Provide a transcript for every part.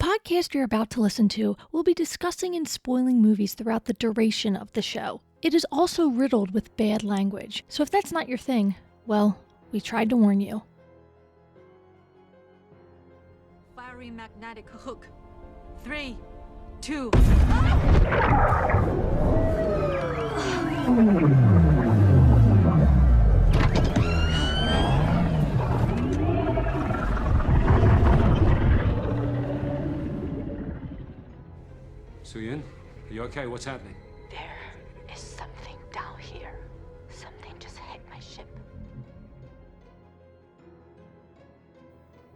podcast you're about to listen to will be discussing and spoiling movies throughout the duration of the show. It is also riddled with bad language, so if that's not your thing, well, we tried to warn you. Fiery magnetic hook. 3, 2. Suyin, are you okay? What's happening? There is something down here. Something just hit my ship.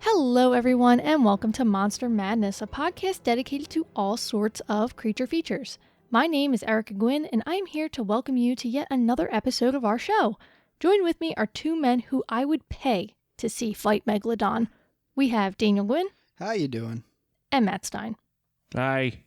Hello everyone and welcome to Monster Madness, a podcast dedicated to all sorts of creature features. My name is Erika Gwynn and I am here to welcome you to yet another episode of our show. Join with me are two men who I would pay to see fight Megalodon. We have Daniel Gwynn. How you doing? And Matt Stein. Hi.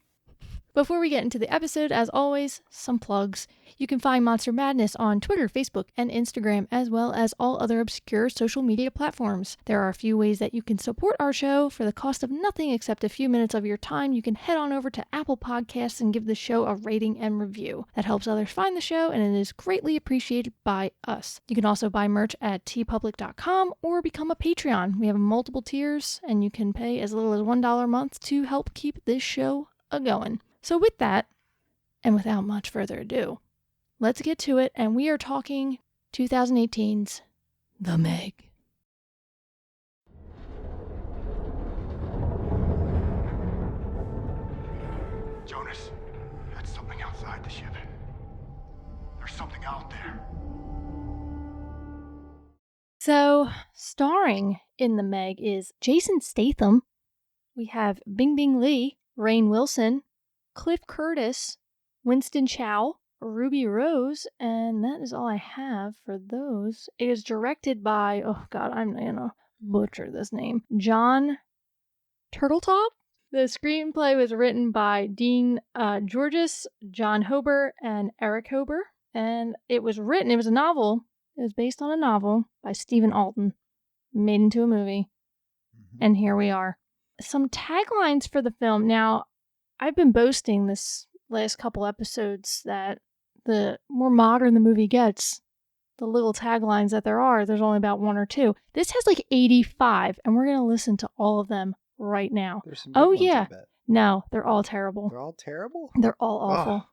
Before we get into the episode, as always, some plugs. You can find Monster Madness on Twitter, Facebook, and Instagram, as well as all other obscure social media platforms. There are a few ways that you can support our show for the cost of nothing except a few minutes of your time. You can head on over to Apple Podcasts and give the show a rating and review. That helps others find the show, and it is greatly appreciated by us. You can also buy merch at tpublic.com or become a Patreon. We have multiple tiers, and you can pay as little as $1 a month to help keep this show a-going. So with that, and without much further ado, let's get to it, and we are talking 2018's The Meg. Jonas, that's something outside the ship. There's something out there. So, starring in The Meg is Jason Statham. We have Bingbing Lee, Rainn Wilson, Cliff Curtis, Winston Chow, Ruby Rose, and that is all I have for those. It is directed by, I'm gonna butcher this name, John Turtletop. The screenplay was written by Dean Georges, John Hober, and Eric Hober, and it was a novel. It was based on a novel by Stephen Alton, made into a movie, and here we are. Some taglines for the film. Now, I've been boasting this last couple episodes that the more modern the movie gets, the little taglines that there's only about one or two. This has like 85, and we're going to listen to all of them right now. There's some good ones, I bet. No, they're all terrible. They're all terrible? They're all awful.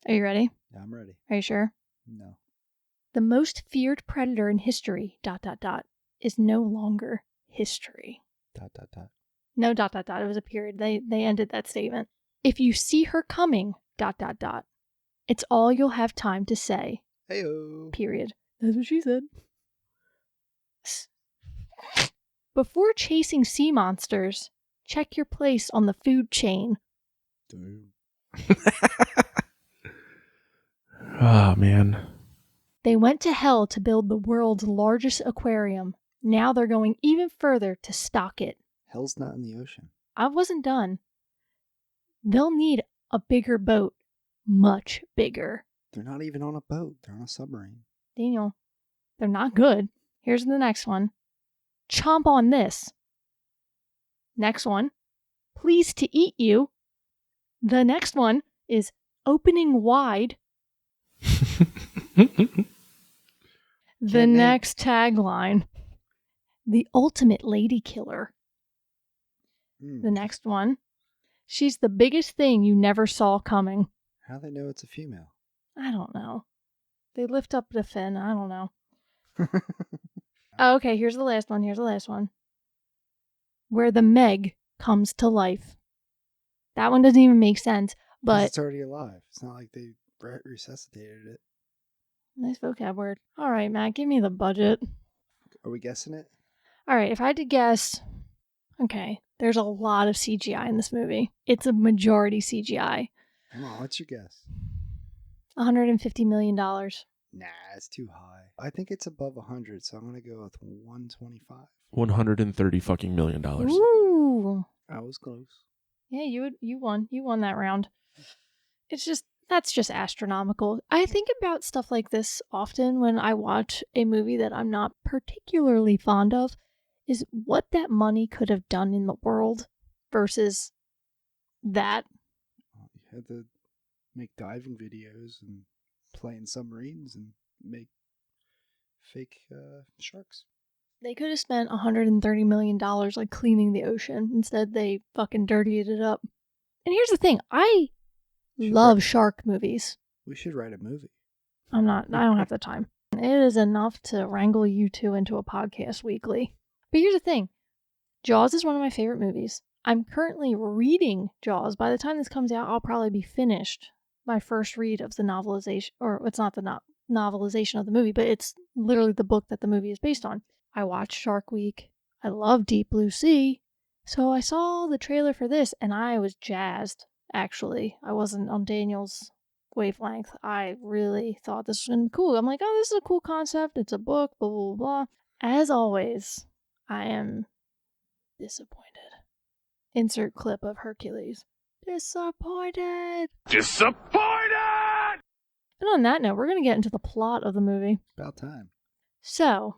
Are you ready? Yeah, I'm ready. Are you sure? No. The most feared predator in history, ... is no longer history. ... No ... It was a period. They ended that statement. If you see her coming ... It's all you'll have time to say. Heyo. Period. That's what she said. Before chasing sea monsters, check your place on the food chain. Damn. Oh, man. They went to hell to build the world's largest aquarium. Now they're going even further to stock it. Hell's not in the ocean. I wasn't done. They'll need a bigger boat. Much bigger. They're not even on a boat. They're on a submarine. Daniel, they're not good. Here's the next one. Chomp on this. Next one. Pleased to eat you. The next one is opening wide. The next tagline. The ultimate lady killer. The next one. She's the biggest thing you never saw coming. How do they know it's a female? I don't know. They lift up the fin. I don't know. Okay, here's the last one. Where the Meg comes to life. That one doesn't even make sense, but it's already alive. It's not like they resuscitated it. Nice vocab word. All right, Matt, give me the budget. Are we guessing it? All right, if I had to guess, okay, there's a lot of CGI in this movie. It's a majority CGI. Come on, what's your guess? $150 million. Nah, it's too high. I think it's above 100, so I'm going to go with 125. $130 million. Ooh. I was close. Yeah, you won. You won that round. That's just astronomical. I think about stuff like this often when I watch a movie that I'm not particularly fond of, is what that money could have done in the world versus That. You had to make diving videos and play in submarines and make fake sharks. They could have spent $130 million like cleaning the ocean. Instead, they fucking dirtied it up. And here's the thing. I love shark movies. We should write a movie. I don't have the time. It is enough to wrangle you two into a podcast weekly. But here's the thing. Jaws is one of my favorite movies. I'm currently reading Jaws. By the time this comes out, I'll probably be finished my first read of the novelization. Or it's not the novelization of the movie, but it's literally the book that the movie is based on. I watched Shark Week. I love Deep Blue Sea. So I saw the trailer for this and I was jazzed, actually. I wasn't on Daniel's wavelength. I really thought this was going to be cool. I'm like, oh, this is a cool concept. It's a book, blah, blah, blah. As always, I am disappointed. Insert clip of Hercules. Disappointed. Disappointed! And on that note, we're going to get into the plot of the movie. About time. So,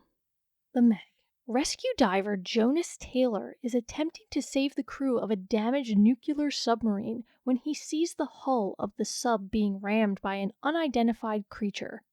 the Meg. Rescue diver Jonas Taylor is attempting to save the crew of a damaged nuclear submarine when he sees the hull of the sub being rammed by an unidentified creature.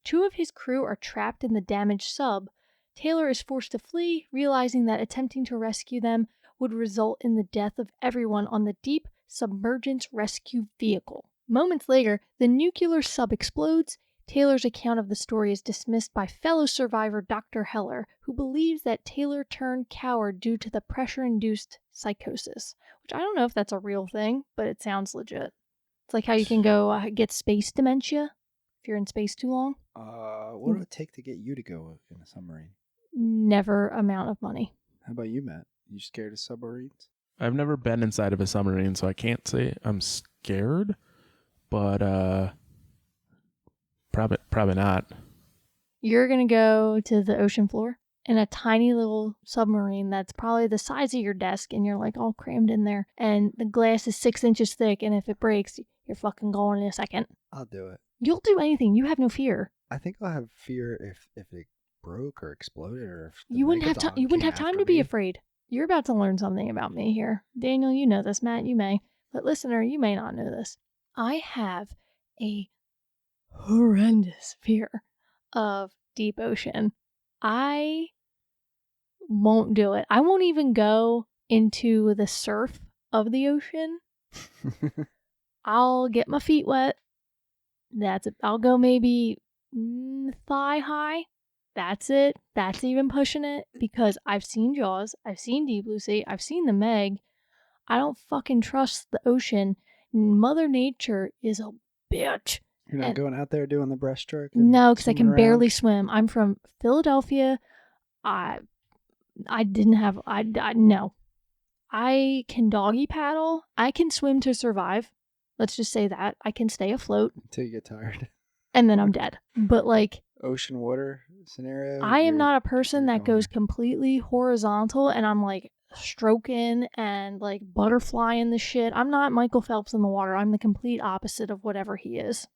2 of his crew are trapped in the damaged sub. Taylor is forced to flee, realizing that attempting to rescue them would result in the death of everyone on the deep submergence rescue vehicle. Moments later, the nuclear sub explodes. Taylor's account of the story is dismissed by fellow survivor Dr. Heller, who believes that Taylor turned coward due to the pressure-induced psychosis. Which I don't know if that's a real thing, but it sounds legit. It's like how you can go get space dementia if you're in space too long. What would it take to get you to go in a submarine? Never amount of money. How about you, Matt? You scared of submarines? I've never been inside of a submarine, so I can't say I'm scared, but probably not. You're going to go to the ocean floor in a tiny little submarine that's probably the size of your desk, and you're like all crammed in there, and the glass is 6 inches thick, and if it breaks, you're fucking going in a second. I'll do it. You'll do anything. You have no fear. I think I'll have fear if it broke or exploded, or if the You wouldn't have Megalodon You wouldn't came have time after to be me. afraid. You're about to learn something about me here. Daniel, you know this. Matt, you may. But listener, you may not know this. I have a horrendous fear of deep ocean. I won't do it. I won't even go into the surf of the ocean. I'll get my feet wet. That's it. I'll go maybe thigh high. That's it. That's even pushing it, because I've seen Jaws, I've seen Deep Blue Sea, I've seen the Meg. I don't fucking trust the ocean. Mother Nature is a bitch. You're not going out there doing the breaststroke? No, because I can swimming barely around? swim. I'm from Philadelphia. I no. I can doggy paddle. I can swim to survive. Let's just say that. I can stay afloat. Until you get tired. And then I'm dead. But like, Ocean water scenario? I am you're- not a person you're that going goes completely horizontal and I'm like stroking and like butterflying the shit. I'm not Michael Phelps in the water. I'm the complete opposite of whatever he is.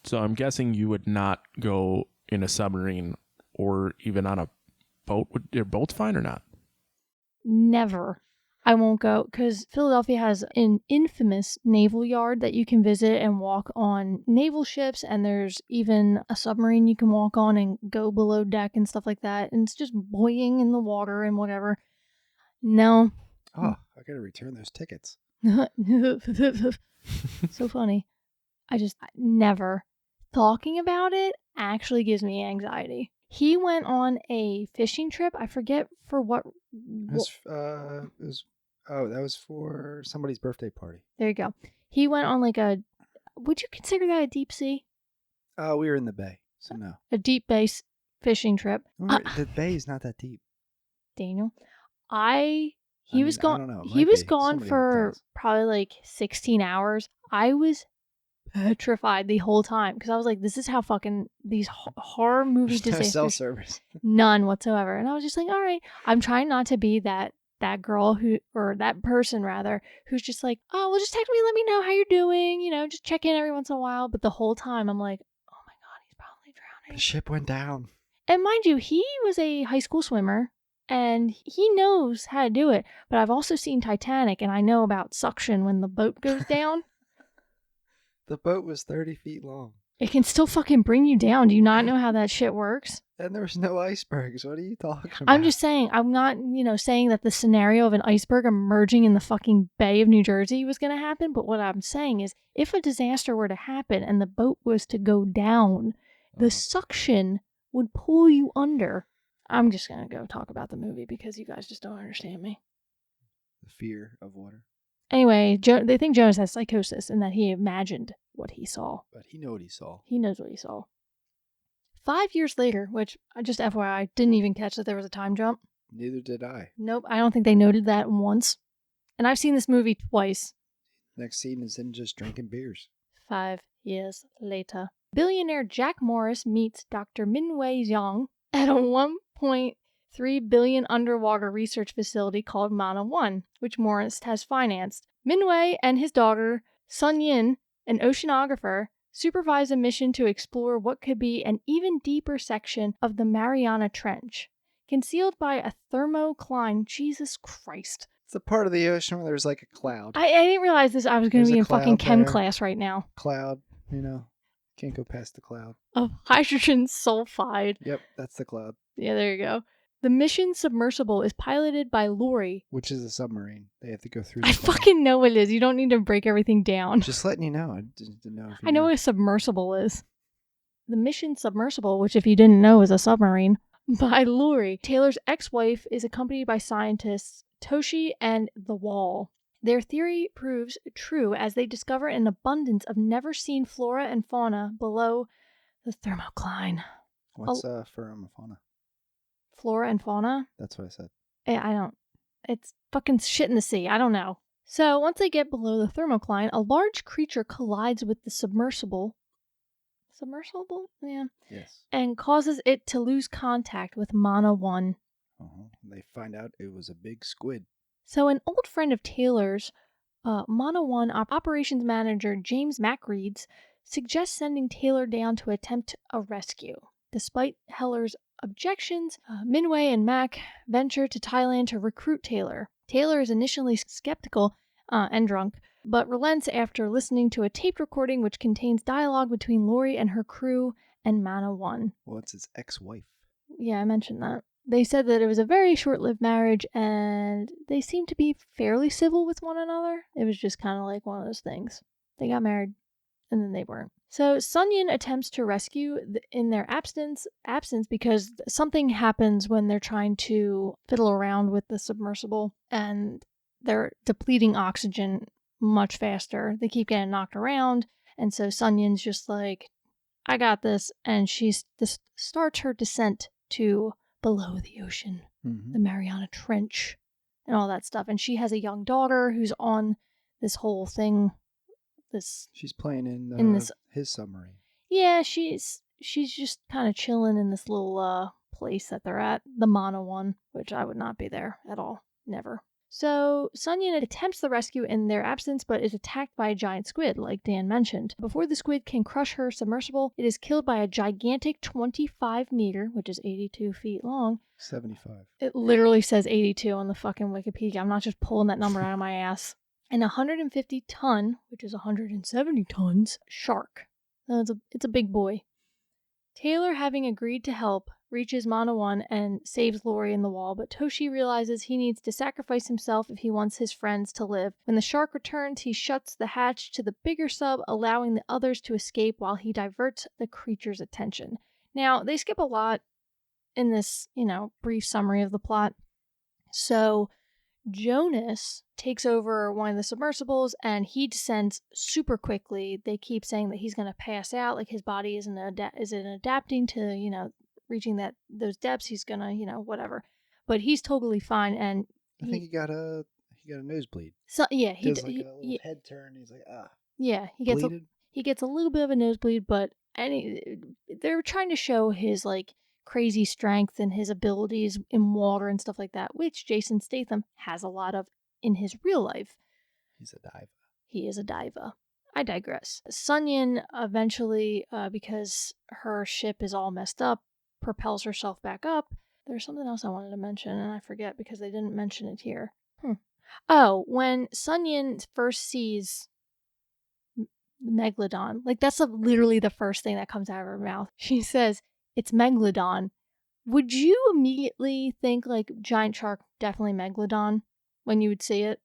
So I'm guessing you would not go in a submarine or even on a boat. Would your boat's fine or not? Never. I won't go because Philadelphia has an infamous naval yard that you can visit and walk on naval ships, and there's even a submarine you can walk on and go below deck and stuff like that, and it's just buoying in the water and whatever. No. Oh, I gotta return those tickets. So funny. Never. Talking about it actually gives me anxiety. He went on a fishing trip. I forget for what. That was for somebody's birthday party. There you go. He went on like a. Would you consider that a deep sea? We were in the bay, so no. A deep base fishing trip. Remember, the bay is not that deep. Daniel, he I was mean, I gone. don't know. It He might was be. gone Somebody for does. probably like 16 hours. I was petrified the whole time because I was like, "This is how fucking these horror movie There's no disasters." cell service. None whatsoever. And I was just like, all right, I'm trying not to be that girl who, or that person rather, who's just like, oh, well, just text me, let me know how you're doing, just check in every once in a while. But the whole time I'm like, oh my God, he's probably The drowning. ship went down. And mind you, he was a high school swimmer And he knows how to do it. But I've also seen Titanic, and I know about suction when the boat goes down. The boat was 30 feet long. It can still fucking bring you down. Do you not know how that shit works? And there was no icebergs. What are you talking about? I'm just saying, I'm not, saying that the scenario of an iceberg emerging in the fucking Bay of New Jersey was going to happen. But what I'm saying is, if a disaster were to happen and the boat was to go down, the suction would pull you under. I'm just going to go talk about the movie because you guys just don't understand me. The fear of water. Anyway, they think Jonas has psychosis and that he imagined what he saw. But he knew what he saw. He knows what he saw. 5 years later, which I just FYI didn't even catch that there was a time jump. Neither did I. Nope, I don't think they noted that once. And I've seen this movie twice. Next scene is him just drinking beers. 5 years later. Billionaire Jack Morris meets Dr. Minwei Zhang at a 1.3 billion underwater research facility called Mana 1, which Morris has financed. Minwei and his daughter, Sun Yin, an oceanographer, supervise a mission to explore what could be an even deeper section of the Mariana Trench. Concealed by a thermocline, Jesus Christ. It's the part of the ocean where there's like a cloud. I didn't realize this. I was going to There's be a in fucking cloud chem there. class right now. Cloud, can't go past the cloud. Of hydrogen sulfide. Yep, that's the cloud. Yeah, there you go. The mission submersible is piloted by Lori. Which is a submarine. They have to go through the I cloud. fucking know it is. You don't need to break everything down. Just letting you know. I didn't know if you I know knew. what a submersible is. The mission submersible, which if you didn't know is a submarine, by Lori. Taylor's ex-wife is accompanied by scientists Toshi and The Wall. Their theory proves true as they discover an abundance of never-seen flora and fauna below the thermocline. What's flora and fauna? Flora and fauna? That's what I said. I don't. It's fucking shit in the sea. I don't know. So once they get below the thermocline, a large creature collides with the submersible. Submersible? Yeah. Yes. And causes it to lose contact with Mana 1. They find out it was a big squid. So an old friend of Taylor's, Mana 1 operations manager James Macreeds, suggests sending Taylor down to attempt a rescue. Despite Heller's objections, Minwei and Mac venture to Thailand to recruit Taylor. Taylor is initially skeptical and drunk, but relents after listening to a taped recording which contains dialogue between Lori and her crew and Mana 1. Well, it's his ex-wife. Yeah, I mentioned that. They said that it was a very short-lived marriage, and they seemed to be fairly civil with one another. It was just kind of like one of those things. They got married, and then they weren't. So Sun Yin attempts to rescue in their absence because something happens when they're trying to fiddle around with the submersible, and they're depleting oxygen much faster. They keep getting knocked around, and so Sun Yin's just like, I got this, and she starts her descent to below the ocean, the Mariana Trench, and all that stuff. And she has a young daughter who's on this whole thing. She's playing in this his submarine. Yeah, she's just kind of chilling in this little place that they're at, the Mana 1, which I would not be there at all, never. So Sun Yin attempts the rescue in their absence, but is attacked by a giant squid, like Dan mentioned. Before the squid can crush her submersible, it is killed by a gigantic 25-meter, which is 82 feet long. 75. It literally says 82 on the fucking Wikipedia. I'm not just pulling that number out of my ass. And 150-ton, which is 170 tons, shark. So it's a big boy. Taylor, having agreed to help, reaches Mana 1 and saves Lori in the wall, but Toshi realizes he needs to sacrifice himself if he wants his friends to live. When the shark returns, he shuts the hatch to the bigger sub, allowing the others to escape while he diverts the creature's attention. Now, they skip a lot in this, brief summary of the plot. So Jonas takes over one of the submersibles and he descends super quickly. They keep saying that he's going to pass out, like his body isn't adapting to, reaching those depths. He's going to, whatever. But he's totally fine, and I think he got a nosebleed. So yeah, he does like a little head turn. He's like, yeah, he gets a little bit of a nosebleed, but they're trying to show his like crazy strength and his abilities in water and stuff like that, which Jason Statham has a lot of in his real life. He's a diver. He is a diver. I digress. Sun Yin eventually, because her ship is all messed up, propels herself back up. There's something else I wanted to mention, and I forget because they didn't mention it here. Oh, when Sun Yin first sees Megalodon, like that's literally the first thing that comes out of her mouth. She says, "It's Megalodon." Would you immediately think like giant shark, definitely Megalodon, when you would see it?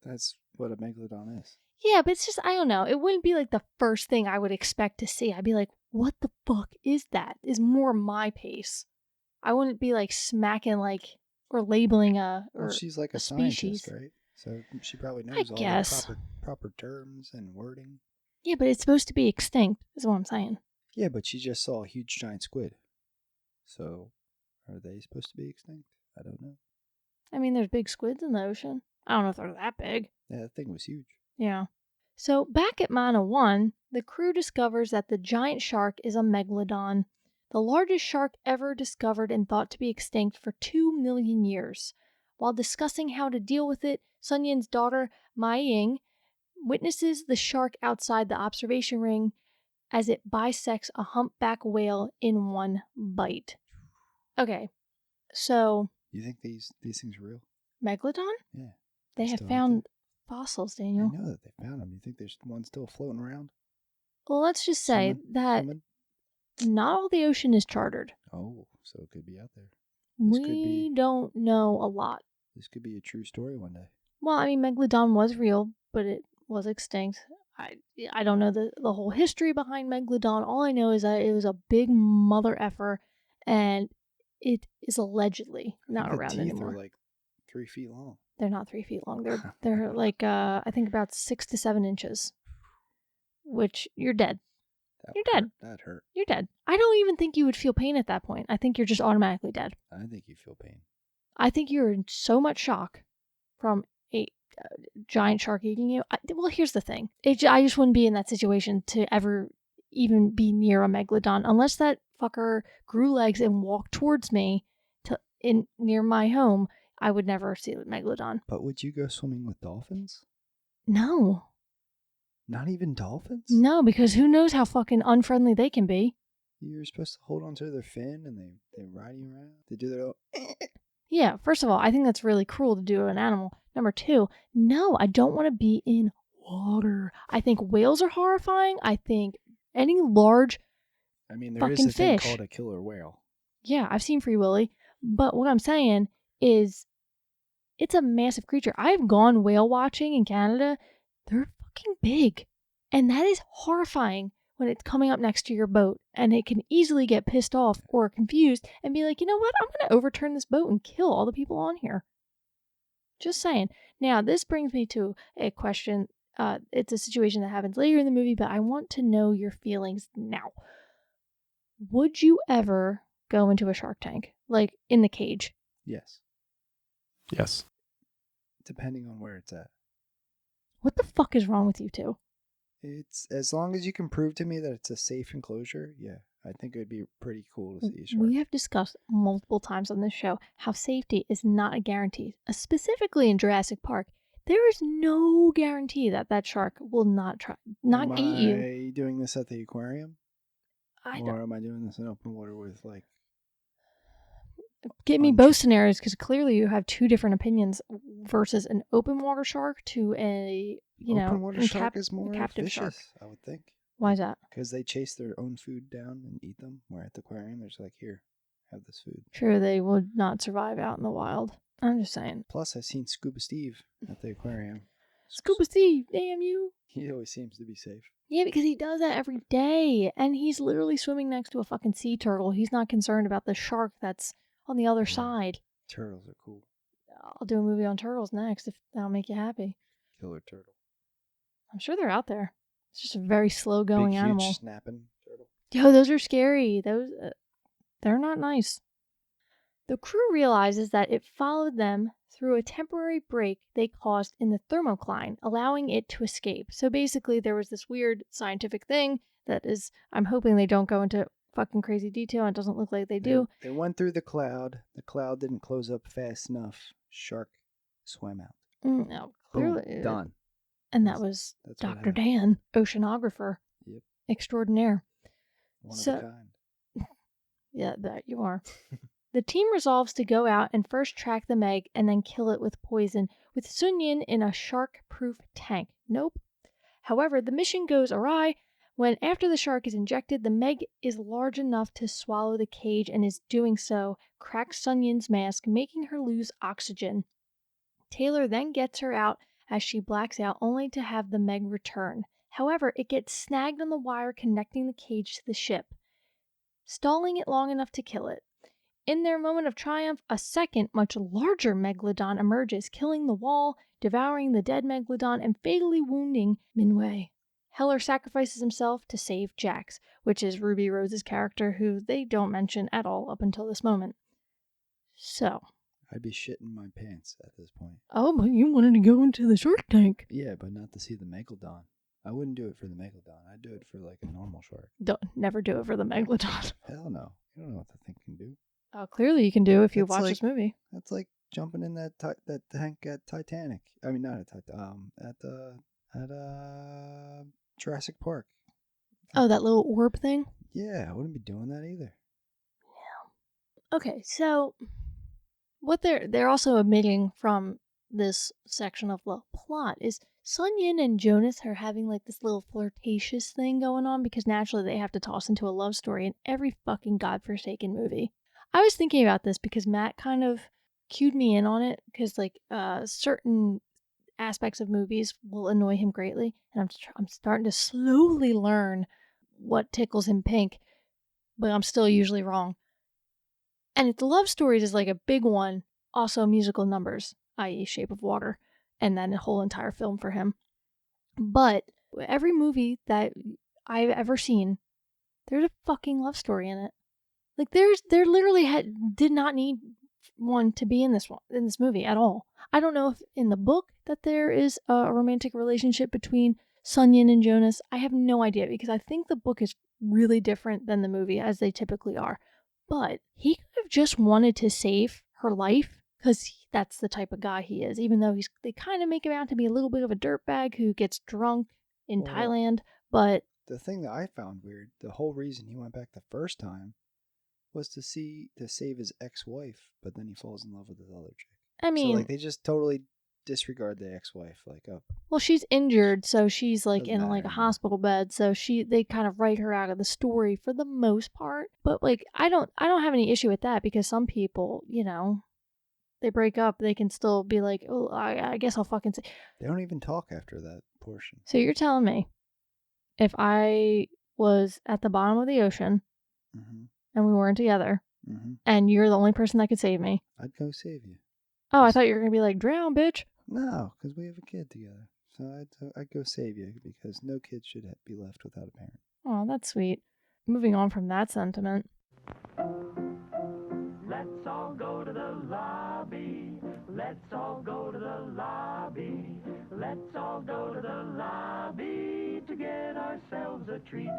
That's what a megalodon is. Yeah, but it's just, I don't know. It wouldn't be like the first thing I would expect to see. I'd be like, what the fuck is that? Is more my pace. I wouldn't be like smacking like, or labeling Well, she's like a species. scientist, right? So she probably I knows all guess. the proper terms and wording. Yeah, but it's supposed to be extinct, is what I'm saying. Yeah, but she just saw a huge giant squid. So, are they supposed to be extinct? I don't know. I mean, there's big squids in the ocean. I don't know if they're that big. Yeah, that thing was huge. Yeah. So back at Mana 1, the crew discovers that the giant shark is a megalodon, the largest shark ever discovered and thought to be extinct for 2 million years. While discussing how to deal with it, Sun Yin's daughter, Mai Ying, witnesses the shark outside the observation ring as it bisects a humpback whale in one bite. Okay, so... You think these things are real? Megalodon? Yeah. They have Still out found fossils, there? Daniel. I know that they found them. You think there's one still floating around? Well, let's just say that Swimming? not all the ocean is chartered. Oh, so it could be out there. This could We be- don't know a lot. This could be a true story one day. Well, I mean, Megalodon was real, but it was extinct. I don't know the whole history behind Megalodon. All I know is that it was a big mother effer, and it is allegedly not The around teeth anymore. are like 3 feet long. They're not 3 feet long. They're like I think about 6 to 7 inches. Which you're dead. You're dead. That hurt. You're dead. I don't even think you would feel pain at that point. I think you're just automatically dead. I think you feel pain. I think you're in so much shock from a giant shark eating you. Well, here's the thing. I just wouldn't be in that situation to ever even be near a megalodon unless that fucker grew legs and walked towards me near my home. I would never see a megalodon. But would you go swimming with dolphins? No. Not even dolphins? No, because who knows how fucking unfriendly they can be. You're supposed to hold onto their fin and they ride you around. They do their own. Yeah, first of all, I think that's really cruel to do to an animal. Number two, no, I don't want to be in water. I think whales are horrifying. I think any large I mean, there fucking is a thing fish. called a killer whale. Yeah, I've seen Free Willy. But what I'm saying is it's a massive creature. I've gone whale watching in Canada. They're fucking big. And that is horrifying when it's coming up next to your boat. And it can easily get pissed off or confused and be like, you know what? I'm going to overturn this boat and kill all the people on here. Just saying. Now, this brings me to a question. It's a situation that happens later in the movie, but I want to know your feelings now. Would you ever go into a shark tank? Like in the cage? Yes. Yes. Depending on where it's at. What the fuck is wrong with you two? It's as long as you can prove to me that it's a safe enclosure, yeah. I think it would be pretty cool to see a shark. We have discussed multiple times on this show how safety is not a guarantee. Specifically in Jurassic Park, there is no guarantee that that shark will not eat you. Am I doing this at the aquarium? I Or don't. am I doing this in open water with like... Give me both scenarios because clearly you have two different opinions versus an open water shark to a open water shark is more captive vicious, shark. I would think. Why is that? Because they chase their own food down and eat them. Where at the aquarium, they're just like, here, have this food. Sure, they would not survive out in the wild. I'm just saying. Plus, I've seen Scuba Steve at the aquarium. Scuba Steve, damn you. He always seems to be safe. Yeah, because he does that every day. And he's literally swimming next to a fucking sea turtle. He's not concerned about the shark that's on the other side. Turtles are cool. I'll do a movie on turtles next if that'll make you happy. Killer turtle. I'm sure they're out there. It's just a very slow going Big, animal. huge snapping turtle. Yo, those are scary. They're not nice. The crew realizes that it followed them through a temporary break they caused in the thermocline, allowing it to escape. So basically, there was this weird scientific thing that is, I'm hoping they don't go into fucking crazy detail. It doesn't look like they do. They went through the cloud. The cloud didn't close up fast enough. Shark swam out. No, Boom, clearly. done. And that was That's what Dr. happened. Dan, oceanographer. Yep. Extraordinaire. One So- of a kind. Yeah, that you are. The team resolves to go out and first track the Meg and then kill it with poison, with Sun Yin in a shark-proof tank. Nope. However, the mission goes awry when, after the shark is injected, the Meg is large enough to swallow the cage and is doing so, cracks Sun Yin's mask, making her lose oxygen. Taylor then gets her out as she blacks out, only to have the Meg return. However, it gets snagged on the wire connecting the cage to the ship, stalling it long enough to kill it. In their moment of triumph, a second, much larger Megalodon emerges, killing the wall, devouring the dead Megalodon, and fatally wounding Minwei. Heller sacrifices himself to save Jax, which is Ruby Rose's character, who they don't mention at all up until this moment. So. I'd be shitting my pants at this point. Oh, but you wanted to go into the shark tank. Yeah, but not to see the Megalodon. I wouldn't do it for the Megalodon. I'd do it for like a normal shark. Don't never do it for the Megalodon. Hell no. You don't know what that thing can do. Oh, clearly you can do if you That's watch like- this movie. That's like jumping in that tank at Titanic. I mean, not at Jurassic Park. Oh, that little orb thing? Yeah, I wouldn't be doing that either. Okay, so what they're also omitting from this section of the plot is Sun Yin and Jonas are having like this little flirtatious thing going on because naturally they have to toss into a love story in every fucking godforsaken movie. I was thinking about this because Matt kind of cued me in on it because like certain aspects of movies will annoy him greatly, and I'm starting to slowly learn what tickles him pink, but I'm still usually wrong. And it's love stories is like a big one, also musical numbers, i.e. Shape of Water, and then a whole entire film for him. But every movie that I've ever seen, there's a fucking love story in it. Like there literally did not need one to be in this movie at all. I don't know if in the book that there is a romantic relationship between Sun Yin and Jonas. I have no idea because I think the book is really different than the movie as they typically are. But he could have just wanted to save her life because that's the type of guy he is. Even though they kind of make him out to be a little bit of a dirtbag who gets drunk in Thailand. But the thing that I found weird, the whole reason he went back the first time was to save his ex-wife, but then he falls in love with this other chick. I mean, so like they just totally disregard the ex-wife. Like, oh, well, she's injured, so she's like Doesn't in matter like a anymore. hospital bed. So they kind of write her out of the story for the most part. But like, I don't have any issue with that because some people, you know, they break up, they can still be like, oh, I guess I'll fucking say. they don't even talk after that portion. So you're telling me, if I was at the bottom of the ocean Mm-hmm. and we weren't together, Mm-hmm. and you're the only person that could save me. I'd go save you. Oh, I thought you were gonna be like, drown, bitch. No, because we have a kid together. So I'd go save you because no kid should be left without a parent. Oh, that's sweet. Moving on from that sentiment. Let's all go to the lobby. Let's all go to the lobby. Let's all go to the lobby to get ourselves a treat.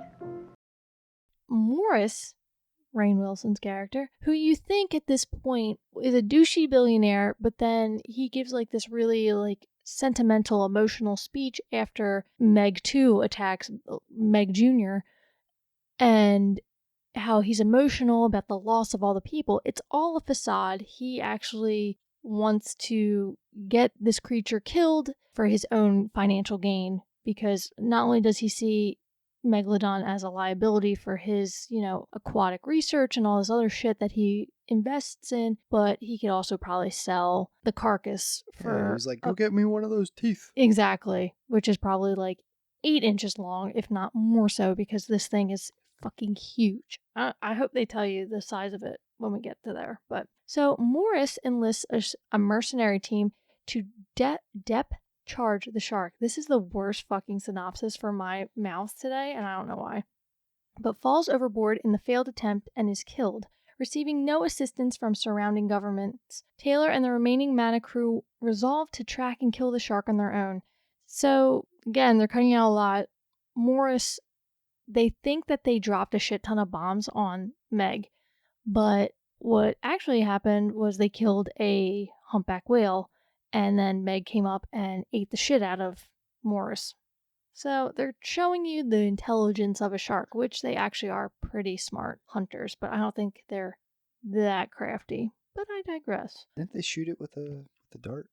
Morris, Rainn Wilson's character, who you think at this point is a douchey billionaire, but then he gives like this really like sentimental, emotional speech after Meg 2 attacks Meg Jr. and how he's emotional about the loss of all the people. It's all a facade. He actually wants to get this creature killed for his own financial gain because not only does he see Megalodon as a liability for his, you know, aquatic research and all this other shit that he invests in, but he could also probably sell the carcass for... he was like, go get me one of those teeth. Exactly, which is probably like 8 inches long, if not more so, because this thing is fucking huge. I hope they tell you the size of it when we get to there. But so Morris enlists a mercenary team to depth charge the shark. This is the worst fucking synopsis for my mouth today, and I don't know why. But falls overboard in the failed attempt and is killed. Receiving no assistance from surrounding governments, Taylor and the remaining Mana crew resolve to track and kill the shark on their own. So, again, they're cutting out a lot. Morris, they think that they dropped a shit ton of bombs on Meg, but what actually happened was they killed a humpback whale, and then Meg came up and ate the shit out of Morris. So they're showing you the intelligence of a shark, which they actually are pretty smart hunters, but I don't think they're that crafty. But I digress. Didn't they shoot it with the dart?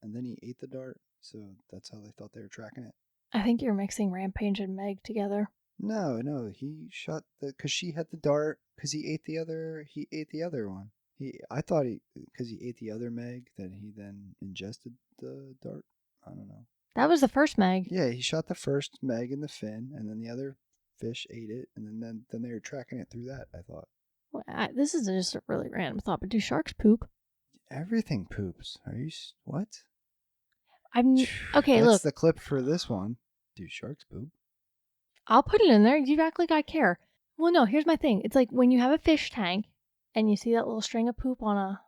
And then he ate the dart, so that's how they thought they were tracking it. I think you're mixing Rampage and Meg together. No, he shot because she had the dart, because he ate the other one. I thought because he ate the other Meg, that he then ingested the dart. I don't know. That was the first Meg. Yeah, he shot the first Meg in the fin, and then the other fish ate it, and then they were tracking it through that, I thought. Well, this is just a really random thought, but do sharks poop? Everything poops. Are you... What? Okay, That's look. the clip for this one. Do sharks poop? I'll put it in there. You act like I care. Well, no, here's my thing. It's like when you have a fish tank and you see that little string of poop on a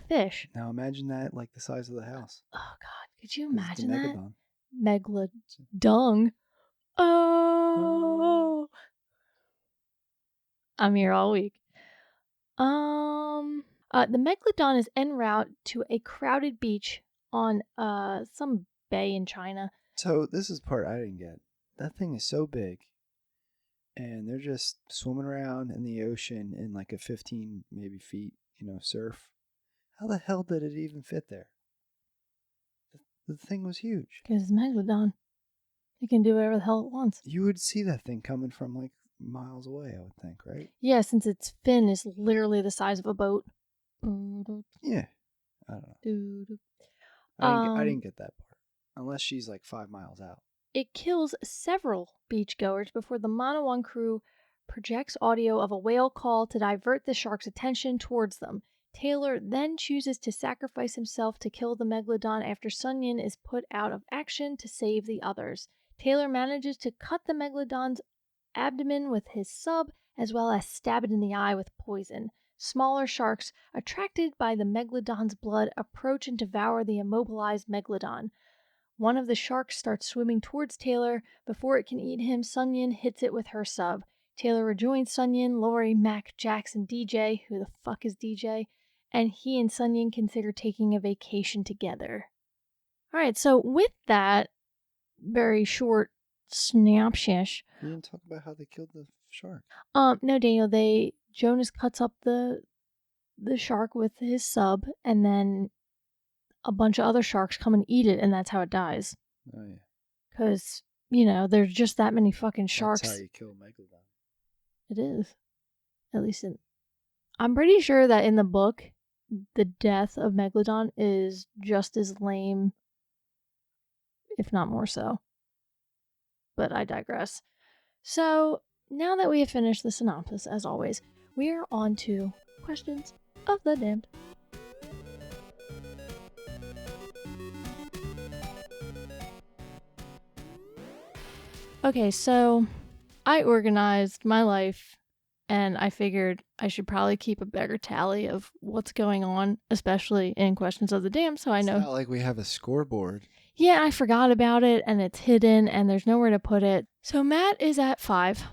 fish. Now imagine that like the size of the house. Oh, God. Could you imagine that? Megalodon. Megalodon. Oh. I'm here all week. The Megalodon is en route to a crowded beach on some bay in China. So this is the part I didn't get. That thing is so big, and they're just swimming around in the ocean in like a 15 maybe feet, surf. How the hell did it even fit there? The thing was huge. Because it's Megalodon. It can do whatever the hell it wants. You would see that thing coming from like miles away, I would think, right? Yeah, since its fin is literally the size of a boat. Yeah. I don't know. I didn't get that part. Unless she's like 5 miles out. It kills several beachgoers before the Mono One crew projects audio of a whale call to divert the shark's attention towards them. Taylor then chooses to sacrifice himself to kill the Megalodon after Sun Yin is put out of action to save the others. Taylor manages to cut the Megalodon's abdomen with his sub, as well as stab it in the eye with poison. Smaller sharks, attracted by the Megalodon's blood, approach and devour the immobilized Megalodon. One of the sharks starts swimming towards Taylor. Before it can eat him, Sun Yin hits it with her sub. Taylor rejoins Sun Yin, Lori, Mac, Jax, and DJ. Who the fuck is DJ? And he and Sun Yin consider taking a vacation together. Alright, so with that very short synopsis. You didn't talk about how they killed the shark. No, Daniel, Jonas cuts up the shark with his sub, and then a bunch of other sharks come and eat it, and that's how it dies. Oh, yeah. Because, there's just that many fucking sharks. That's how you kill Megalodon. It is. At least I'm pretty sure that in the book, the death of Megalodon is just as lame, if not more so. But I digress. So, now that we have finished the synopsis, as always, we are on to questions of the damned. Okay, so I organized my life and I figured I should probably keep a better tally of what's going on, especially in Questions of the Damned, so I know. It's not like we have a scoreboard. Yeah, I forgot about it and it's hidden and there's nowhere to put it. So Matt is at 5.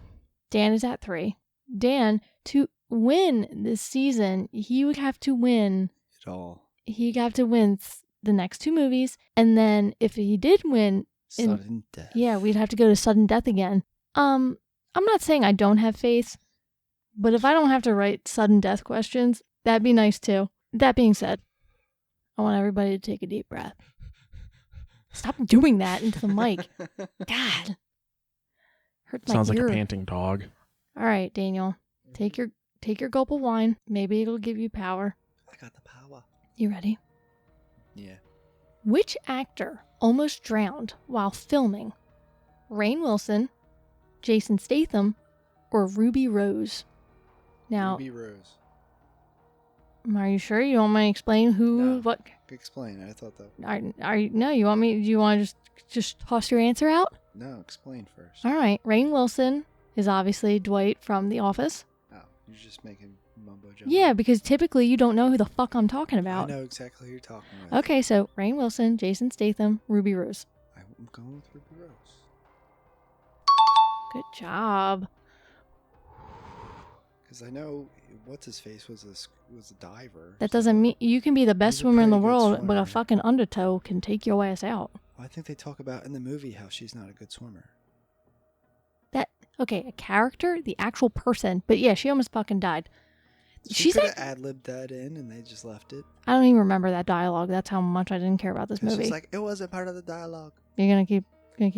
Dan is at 3. Dan, to win this season, he would have to win it all. He'd have to win the next 2 movies, and then if he did win, sudden death. Yeah, we'd have to go to sudden death again. I'm not saying I don't have faith, but if I don't have to write sudden death questions, that'd be nice too. That being said, I want everybody to take a deep breath. Stop doing that into the mic. God. Hurts my Sounds ear. like a panting dog. All right, Daniel. Take your gulp of wine. Maybe it'll give you power. I got the power. You ready? Yeah. Which actor almost drowned while filming? Rainn Wilson, Jason Statham, or Ruby Rose? Now, Ruby Rose. Are you sure you want me to explain who? No. What? Explain. I thought that. No, you want me? Do you want to just toss your answer out? No, explain first. All right. Rainn Wilson is obviously Dwight from The Office. Oh, you're just making mumbo jumbo. Yeah, because typically you don't know who the fuck I'm talking about. I know exactly who you're talking about. Okay, so Rainn Wilson, Jason Statham, Ruby Rose. I'm going with Ruby Rose. Good job. Because I know what's his face was a diver. That doesn't mean you can be the best He's a swimmer in the pretty good world, but swimmer. a fucking undertow can take your ass out. Well, I think they talk about in the movie how she's not a good swimmer. Okay, a character, the actual person, but yeah, she almost fucking died. She's could like, have ad-libbed that in and they just left it. I don't even remember that dialogue. That's how much I didn't care about this movie. She's like, it wasn't part of the dialogue. You're gonna keep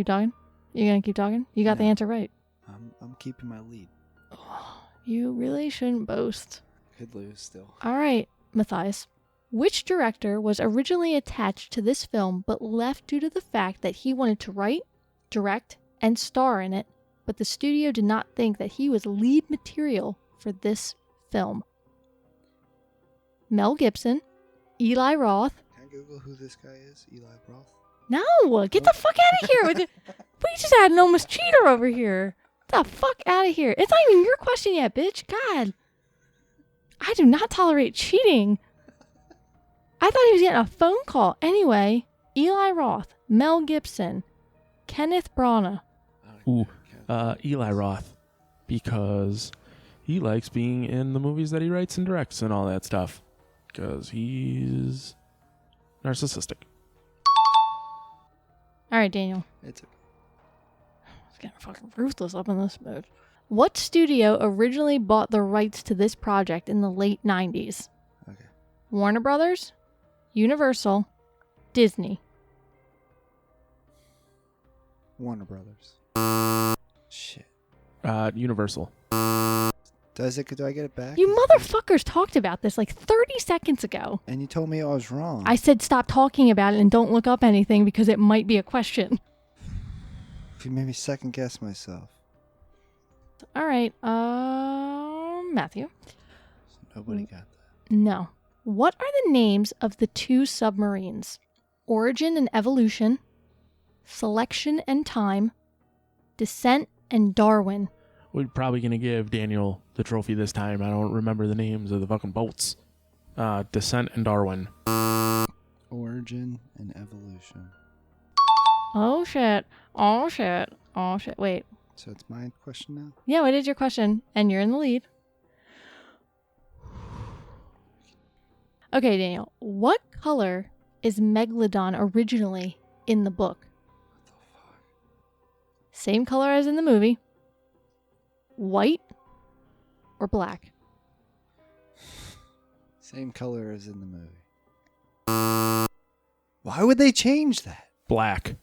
talking? You're gonna keep talking? You got the No. answer right. I'm keeping my lead. You really shouldn't boast. Could lose still. All right, Matthias. Which director was originally attached to this film but left due to the fact that he wanted to write, direct, and star in it, but the studio did not think that he was lead material for this film? Mel Gibson, Eli Roth. Can I Google who this guy is? Eli Roth? No, get the fuck out of here with it. We just had an almost cheater over here. Get the fuck out of here. It's not even your question yet, bitch. God. I do not tolerate cheating. I thought he was getting a phone call. Anyway, Eli Roth, Mel Gibson, Kenneth Branagh. Ooh, Eli Roth, because he likes being in the movies that he writes and directs and all that stuff, because he's narcissistic. All right, Daniel. It's It's getting fucking ruthless up in this mode. What studio originally bought the rights to this project in the late 90s? okay. Warner Brothers, Universal, Disney. Warner Brothers. Shit. Universal. Do I get it back? You motherfuckers talked about this like 30 seconds ago. And you told me I was wrong. I said stop talking about it and don't look up anything because it might be a question. You made me second guess myself. All right, Matthew. Nobody got that. No. What are the names of the two submarines? Origin and Evolution, Selection and Time, Descent and Darwin. We're probably going to give Daniel the trophy this time. I don't remember the names of the fucking boats. Descent and Darwin. Origin and Evolution. Oh shit. Oh shit. Oh shit. Wait. So it's my question now? Yeah, what is your question? And you're in the lead. Okay, Daniel. What color is Megalodon originally in the book? Same color as in the movie. White or black? Same color as in the movie. Why would they change that? Black.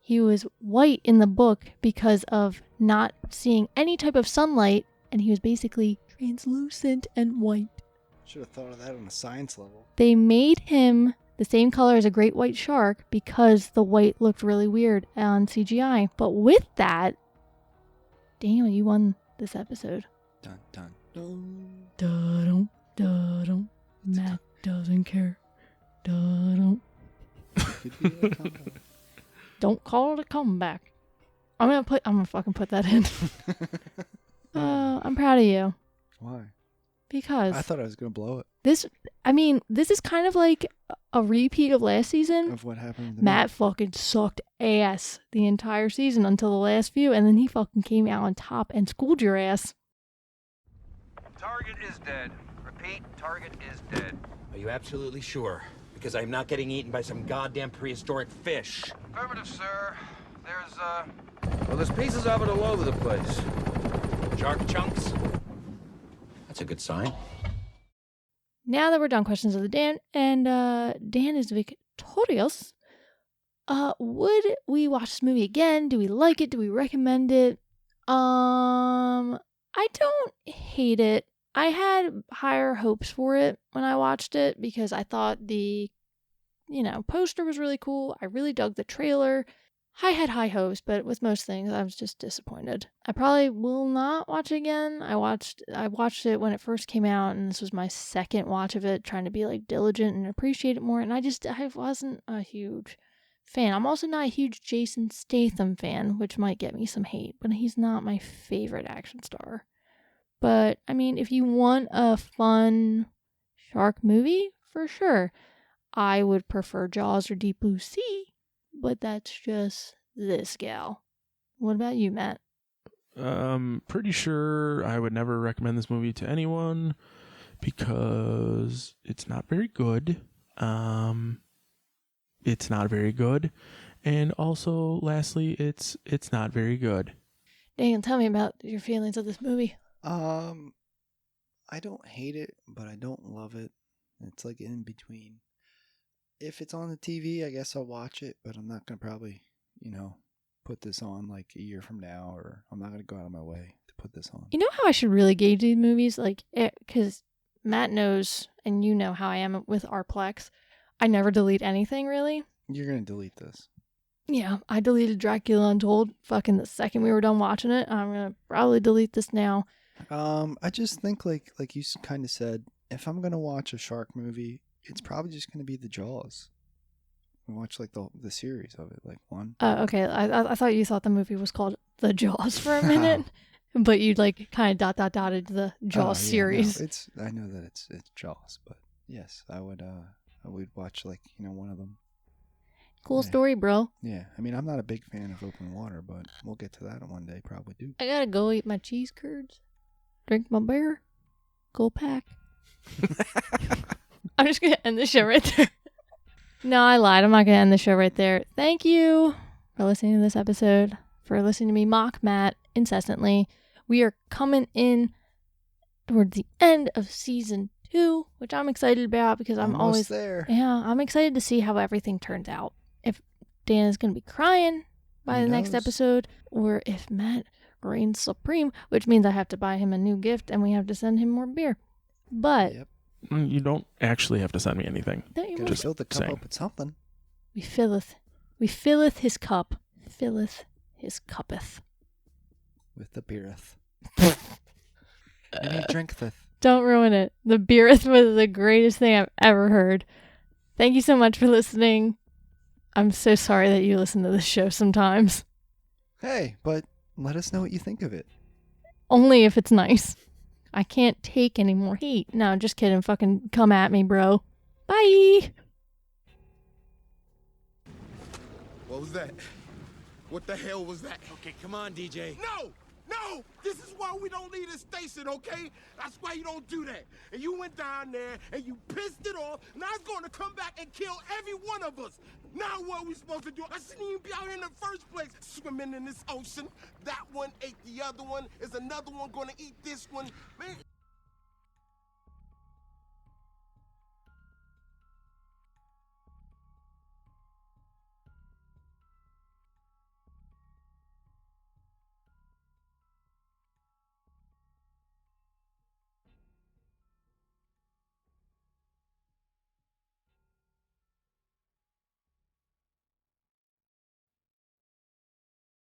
He was white in the book because of not seeing any type of sunlight, and he was basically translucent and white. Should have thought of that on a science level. They made him the same color as a great white shark because the white looked really weird on CGI. But with that, Daniel, you won this episode. Dun dun dun. Da-dum, da-dum. Matt doesn't care. Da-dum. Could be a comeback. Don't call it a comeback. I'm gonna fucking put that in. I'm proud of you. Why? Because I thought I was gonna blow it. this is kind of like a repeat of last season. Of what happened. To Matt fucking sucked ass the entire season until the last few, and then he fucking came out on top and schooled your ass. Target is dead. Repeat, target is dead. Are you absolutely sure? Because I'm not getting eaten by some goddamn prehistoric fish. Affirmative, sir. Well, there's pieces of it all over the place. Shark chunks? That's a good sign. Now that we're done questions of the Dan, and Dan is victorious, would we watch this movie again? Do we like it? Do we recommend it? I don't hate it. I had higher hopes for it when I watched it because I thought the, poster was really cool. I really dug the trailer. I had high hopes, but with most things, I was just disappointed. I probably will not watch it again. I watched it when it first came out, and this was my second watch of it, trying to be diligent and appreciate it more. And I wasn't a huge fan. I'm also not a huge Jason Statham fan, which might get me some hate, but he's not my favorite action star. But if you want a fun shark movie, for sure, I would prefer Jaws or Deep Blue Sea. But that's just this gal. What about you, Matt? Pretty sure I would never recommend this movie to anyone because it's not very good. It's not very good. And also, lastly, it's not very good. Daniel, tell me about your feelings of this movie. I I don't hate it, but I don't love it. It's like in between. If it's on the TV, I guess I'll watch it, but I'm not going to probably, put this on like a year from now, or I'm not going to go out of my way to put this on. You know how I should really gauge these movies? Like, because Matt knows, and you know how I am with Arplex. I never delete anything, really. You're going to delete this. Yeah, I deleted Dracula Untold fucking the second we were done watching it. I'm going to probably delete this now. I just think like you kind of said, if I'm going to watch a shark movie, it's probably just going to be the Jaws. Watch like the series of it, like one. Okay, I thought you thought the movie was called The Jaws for a minute, but you'd like kind of dotted the Jaws series. No, I know that it's Jaws, but yes, I would watch like one of them. Cool story, bro. Yeah, I mean I'm not a big fan of open water, but we'll get to that one day, probably do. I gotta go eat my cheese curds, drink my beer, go pack. I'm just gonna end the show right there. No, I lied. I'm not going to end the show right there. Thank you for listening to this episode, for listening to me mock Matt incessantly. We are coming in towards the end of season 2, which I'm excited about because I'm always there. Yeah, I'm excited to see how everything turns out. If Dan is going to be crying by the next episode, or if Matt reigns supreme, which means I have to buy him a new gift and we have to send him more beer. But you don't actually have to send me anything. Gotta fill the cup up with something. We filleth his cup, filleth his cuppeth. With the beereth. And he drinketh. Don't ruin it. The beereth was the greatest thing I've ever heard. Thank you so much for listening. I'm so sorry that you listen to this show sometimes. Hey, but let us know what you think of it. Only if it's nice. I can't take any more hate. No, just kidding. Fucking come at me, bro. Bye. What was that? What the hell was that? Okay, come on, DJ. No! No! This is why we don't leave the station, okay? That's why you don't do that. And you went down there and you pissed it off. Now it's going to come back and kill every one of us. Now what are we supposed to do? I shouldn't even be out here in the first place. Swimming in this ocean. That one ate the other one. Is another one going to eat this one? Man.